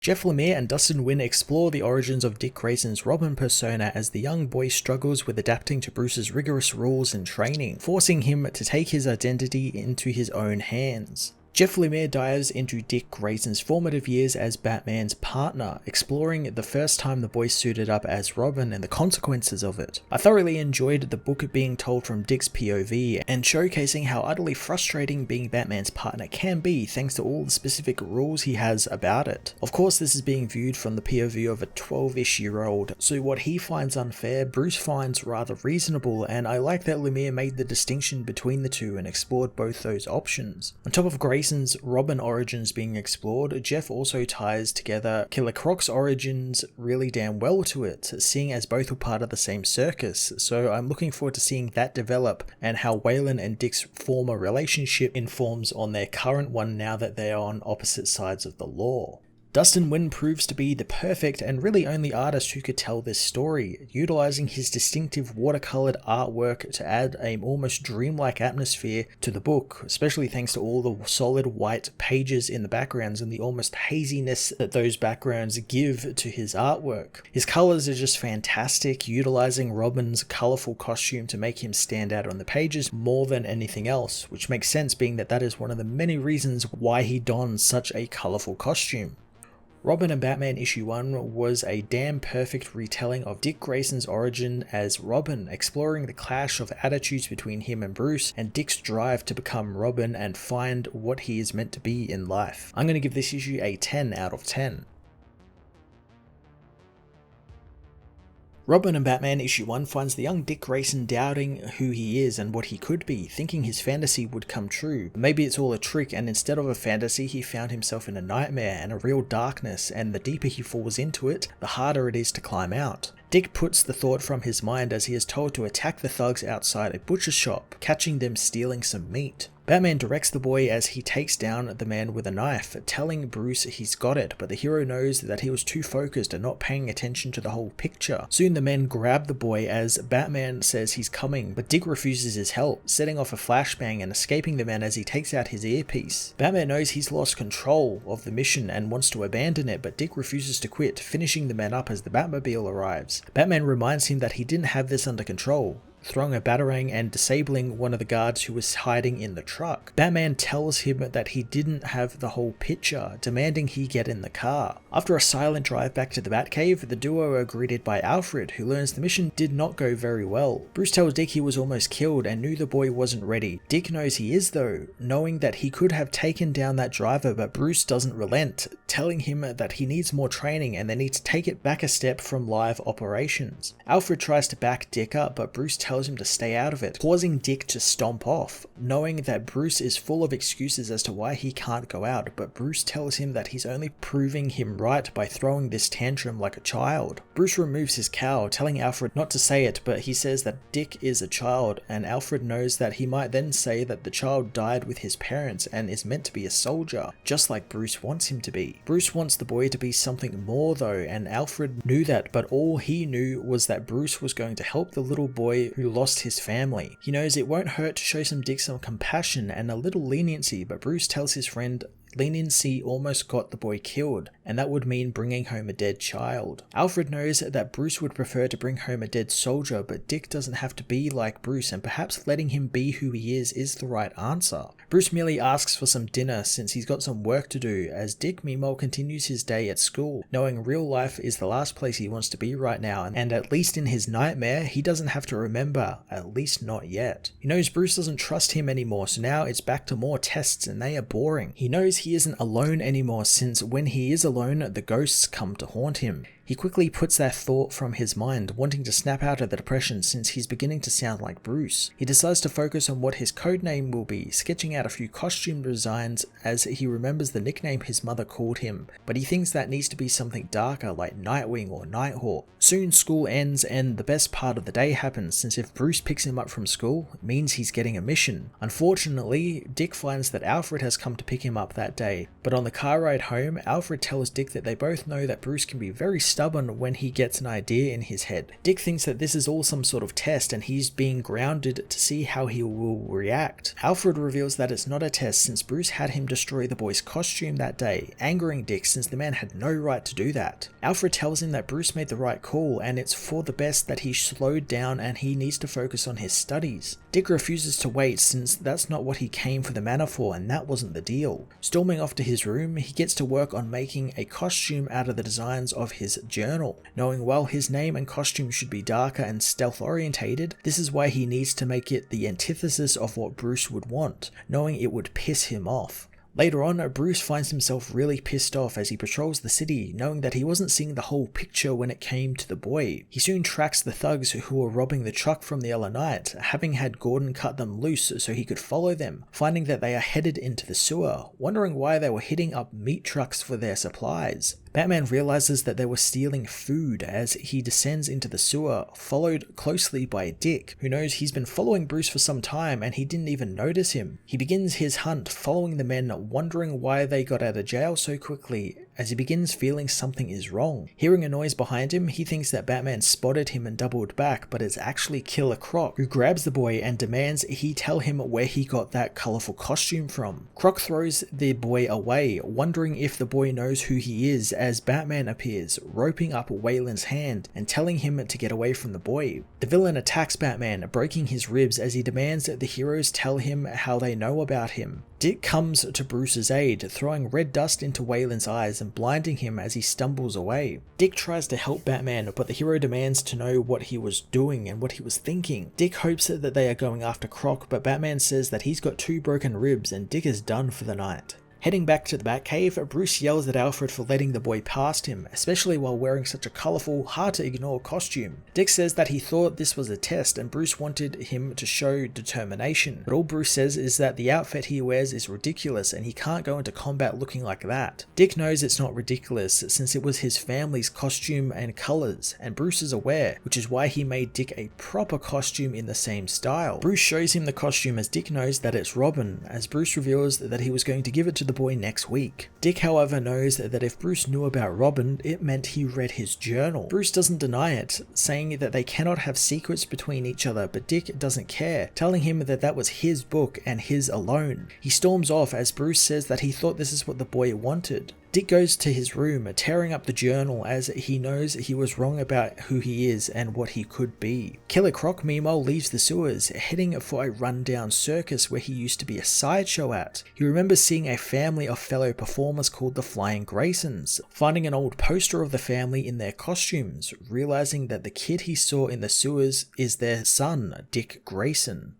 Jeff Lemire and Dustin Nguyen explore the origins of Dick Grayson's Robin persona as the young boy struggles with adapting to Bruce's rigorous rules and training, forcing him to take his identity into his own hands. Jeff Lemire dives into Dick Grayson's formative years as Batman's partner, exploring the first time the boy suited up as Robin and the consequences of it. I thoroughly enjoyed the book being told from Dick's POV and showcasing how utterly frustrating being Batman's partner can be thanks to all the specific rules he has about it. Of course, this is being viewed from the POV of a 12-ish-year-old, so what he finds unfair, Bruce finds rather reasonable, and I like that Lemire made the distinction between the two and explored both those options. On top of Grayson's Robin origins being explored, Jeff also ties together Killer Croc's origins really damn well to it, seeing as both were part of the same circus, so I'm looking forward to seeing that develop and how Waylon and Dick's former relationship informs on their current one now that they are on opposite sides of the law. Dustin Nguyen proves to be the perfect and really only artist who could tell this story, utilizing his distinctive watercolored artwork to add a almost dreamlike atmosphere to the book, especially thanks to all the solid white pages in the backgrounds and the almost haziness that those backgrounds give to his artwork. His colors are just fantastic, utilizing Robin's colorful costume to make him stand out on the pages more than anything else, which makes sense being that that is one of the many reasons why he dons such a colorful costume. Robin and Batman issue 1 was a damn perfect retelling of Dick Grayson's origin as Robin, exploring the clash of attitudes between him and Bruce and Dick's drive to become Robin and find what he is meant to be in life. I'm going to give this issue a 10 out of 10. Robin and Batman issue 1 finds the young Dick Grayson doubting who he is and what he could be, thinking his fantasy would come true. Maybe it's all a trick, and instead of a fantasy he found himself in a nightmare and a real darkness, and the deeper he falls into it, the harder it is to climb out. Dick puts the thought from his mind as he is told to attack the thugs outside a butcher shop, catching them stealing some meat. Batman directs the boy as he takes down the man with a knife, telling Bruce he's got it, but the hero knows that he was too focused and not paying attention to the whole picture. Soon the men grab the boy as Batman says he's coming, but Dick refuses his help, setting off a flashbang and escaping the man as he takes out his earpiece. Batman knows he's lost control of the mission and wants to abandon it, but Dick refuses to quit, finishing the man up as the Batmobile arrives. Batman reminds him that he didn't have this under control, throwing a batarang and disabling one of the guards who was hiding in the truck. Batman tells him that he didn't have the whole picture, demanding he get in the car. After a silent drive back to the Batcave, the duo are greeted by Alfred, who learns the mission did not go very well. Bruce tells Dick he was almost killed and knew the boy wasn't ready. Dick knows he is though, knowing that he could have taken down that driver, but Bruce doesn't relent, telling him that he needs more training and they need to take it back a step from live operations. Alfred tries to back Dick up, but Bruce tells him to stay out of it, causing Dick to stomp off, knowing that Bruce is full of excuses as to why he can't go out, but Bruce tells him that he's only proving him right by throwing this tantrum like a child. Bruce removes his cowl, telling Alfred not to say it, but he says that Dick is a child, and Alfred knows that he might then say that the child died with his parents and is meant to be a soldier, just like Bruce wants him to be. Bruce wants the boy to be something more though, and Alfred knew that, but all he knew was that Bruce was going to help the little boy who lost his family. He knows it won't hurt to show Dick some compassion and a little leniency, but Bruce tells his friend leniency almost got the boy killed, and that would mean bringing home a dead child. Alfred knows that Bruce would prefer to bring home a dead soldier, but Dick doesn't have to be like Bruce, and perhaps letting him be who he is the right answer. Bruce merely asks for some dinner since he's got some work to do, as Dick meanwhile continues his day at school, knowing real life is the last place he wants to be right now, and at least in his nightmare, he doesn't have to remember, at least not yet. He knows Bruce doesn't trust him anymore, so now it's back to more tests and they are boring. He knows he isn't alone anymore since when he is alone, the ghosts come to haunt him. He quickly puts that thought from his mind, wanting to snap out of the depression since he's beginning to sound like Bruce. He decides to focus on what his codename will be, sketching out a few costume designs as he remembers the nickname his mother called him, but he thinks that needs to be something darker like Nightwing or Nighthawk. Soon school ends and the best part of the day happens, since if Bruce picks him up from school, it means he's getting a mission. Unfortunately, Dick finds that Alfred has come to pick him up that day, but on the car ride home, Alfred tells Dick that they both know that Bruce can be very stubborn when he gets an idea in his head. Dick thinks that this is all some sort of test and he's being grounded to see how he will react. Alfred reveals that it's not a test since Bruce had him destroy the boy's costume that day, angering Dick since the man had no right to do that. Alfred tells him that Bruce made the right call and it's for the best that he slowed down and he needs to focus on his studies. Dick refuses to wait since that's not what he came for the manor for and that wasn't the deal. Storming off to his room, he gets to work on making a costume out of the designs of his journal. Knowing well his name and costume should be darker and stealth orientated, this is why he needs to make it the antithesis of what Bruce would want, knowing it would piss him off. Later on, Bruce finds himself really pissed off as he patrols the city, knowing that he wasn't seeing the whole picture when it came to the boy. He soon tracks the thugs who were robbing the truck from the other night, having had Gordon cut them loose so he could follow them, finding that they are headed into the sewer, wondering why they were hitting up meat trucks for their supplies. Batman realizes that they were stealing food as he descends into the sewer, followed closely by Dick, who knows he's been following Bruce for some time and he didn't even notice him. He begins his hunt, following the men, wondering why they got out of jail so quickly, as he begins feeling something is wrong. Hearing a noise behind him, he thinks that Batman spotted him and doubled back, but it's actually Killer Croc, who grabs the boy and demands he tell him where he got that colourful costume from. Croc throws the boy away, wondering if the boy knows who he is, as Batman appears, roping up Waylon's hand and telling him to get away from the boy. The villain attacks Batman, breaking his ribs as he demands that the heroes tell him how they know about him. Dick comes to Bruce's aid, throwing red dust into Waylon's eyes and blinding him as he stumbles away. Dick tries to help Batman, but the hero demands to know what he was doing and what he was thinking. Dick hopes that they are going after Croc, but Batman says that he's got 2 broken ribs and Dick is done for the night. Heading back to the Batcave, Bruce yells at Alfred for letting the boy past him, especially while wearing such a colourful, hard to ignore costume. Dick says that he thought this was a test and Bruce wanted him to show determination, but all Bruce says is that the outfit he wears is ridiculous and he can't go into combat looking like that. Dick knows it's not ridiculous since it was his family's costume and colours, and Bruce is aware, which is why he made Dick a proper costume in the same style. Bruce shows him the costume as Dick knows that it's Robin, as Bruce reveals that he was going to give it to the boy next week. Dick, however, knows that if Bruce knew about Robin, it meant he read his journal. Bruce doesn't deny it, saying that they cannot have secrets between each other, but Dick doesn't care, telling him that that was his book and his alone. He storms off as Bruce says that he thought this is what the boy wanted. Dick goes to his room, tearing up the journal as he knows he was wrong about who he is and what he could be. Killer Croc, meanwhile, leaves the sewers, heading for a rundown circus where he used to be a sideshow at. He remembers seeing a family of fellow performers called the Flying Graysons, finding an old poster of the family in their costumes, realizing that the kid he saw in the sewers is their son, Dick Grayson.